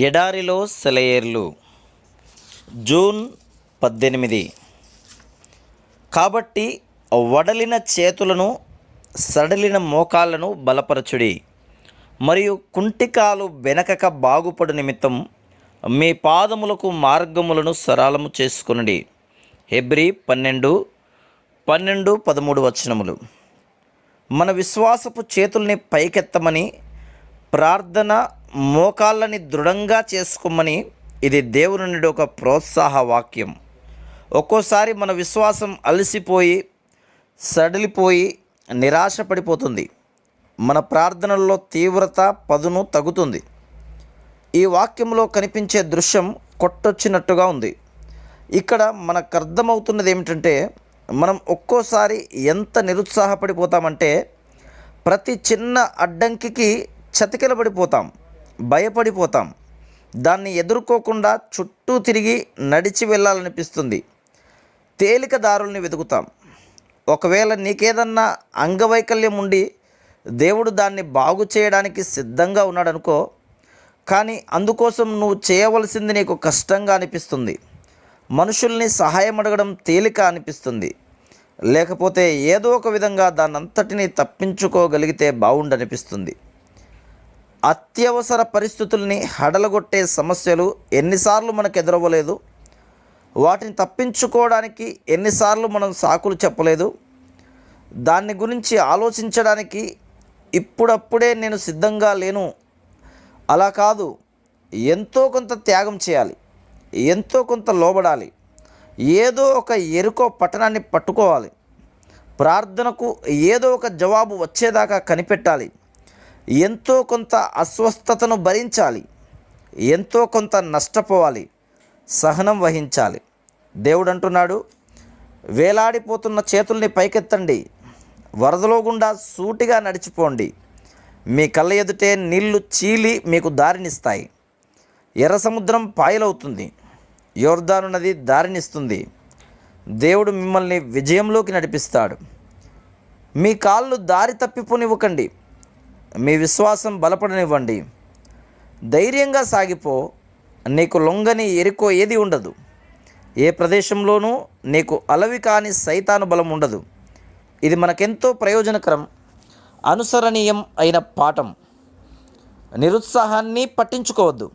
ఎడారిలో సెలయేర్లు జూన్ 18. కాబట్టి వడలిన చేతులను సడలిన మోకాళ్ళను బలపరచుడి, మరియు కుంటికాలు వెనకక బాగుపడు నిమిత్తం మీ పాదములకు మార్గములను సరళము చేసుకొనుడి. హెబ్రీ 12:13 వచనములు. మన విశ్వాసపు చేతుల్ని పైకెత్తమని, ప్రార్థన మోకాళ్ళని దృఢంగా చేసుకోమని ఇది దేవుని నుండి ఒక ప్రోత్సాహ వాక్యం. ఒక్కోసారి మన విశ్వాసం అలసిపోయి సడలిపోయి నిరాశపడిపోతుంది. మన ప్రార్థనల్లో తీవ్రత పదును తగ్గుతుంది. ఈ వాక్యంలో కనిపించే దృశ్యం కొట్టొచ్చినట్టుగా ఉంది. ఇక్కడ మనకు అర్థమవుతున్నది ఏమిటంటే, మనం ఒక్కోసారి ఎంత నిరుత్సాహపడిపోతామంటే, ప్రతి చిన్న అడ్డంకికి చతికిలబడిపోతాం, భయపడిపోతాం. దాన్ని ఎదుర్కోకుండా చుట్టూ తిరిగి నడిచి వెళ్ళాలనిపిస్తుంది. తేలిక దారుల్ని వెతుకుతాం. ఒకవేళ నీకేదన్నా అంగవైకల్యం ఉండి దేవుడు దాన్ని బాగు చేయడానికి సిద్ధంగా ఉన్నాడనుకో, కానీ అందుకోసం నువ్వు చేయవలసింది నీకు కష్టంగా అనిపిస్తుంది. మనుషుల్ని సహాయం అడగడం తేలిక అనిపిస్తుంది. లేకపోతే ఏదో ఒక విధంగా దాన్నంతటినీ తప్పించుకోగలిగితే బాగుండనిపిస్తుంది. అత్యవసర పరిస్థితుల్ని హడలగొట్టే సమస్యలు ఎన్నిసార్లు మనకు ఎదురవ్వలేదు? వాటిని తప్పించుకోవడానికి ఎన్నిసార్లు మనం సాకులు చెప్పలేదు? దాన్ని గురించి ఆలోచించడానికి ఇప్పుడప్పుడే నేను సిద్ధంగా లేను, అలా కాదు, ఎంతో కొంత త్యాగం చేయాలి, ఎంతో కొంత లోబడాలి, ఏదో ఒక ఎరుకో పట్టణాన్ని పట్టుకోవాలి, ప్రార్థనకు ఏదో ఒక జవాబు వచ్చేదాకా కనిపెట్టాలి, ఎంతో కొంత అస్వస్థతను భరించాలి, ఎంతో కొంత నష్టపోవాలి, సహనం వహించాలి. దేవుడు అంటున్నాడు, వేలాడిపోతున్న చేతుల్ని పైకెత్తండి, వరదలో గుండా సూటిగా నడిచిపోండి. మీ కళ్ళ ఎదుటే నీళ్లు చీలి మీకు దారినిస్తాయి. ఎర్ర సముద్రం పాయలవుతుంది, యోర్దాను నది దారినిస్తుంది. దేవుడు మిమ్మల్ని విజయంలోకి నడిపిస్తాడు. మీ కాళ్ళు దారి తప్పిపోనివ్వకండి, మీ విశ్వాసం బలపడనివ్వండి. ధైర్యంగా సాగిపో. నీకు లొంగని ఎరుకో ఏది ఉండదు. ఏ ప్రదేశంలోనూ నీకు అలవి కాని సైతాను బలం ఉండదు. ఇది మనకెంతో ప్రయోజనకరం, అనుసరణీయం అయిన పాఠం. నిరుత్సాహాన్ని పట్టించుకోవద్దు.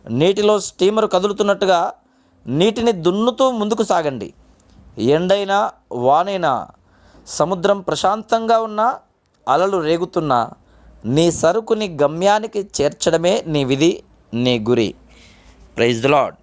నీటిలో స్టీమరు కదులుతున్నట్టుగా నీటిని దున్నుతూ ముందుకు సాగండి. ఎండైనా వానైనా, సముద్రం ప్రశాంతంగా ఉన్నా, అలలు రేగుతున్నా, నీ సరుకుని గమ్యానికి చేర్చడమే నీ విధి, నీ గురి. Praise the lord.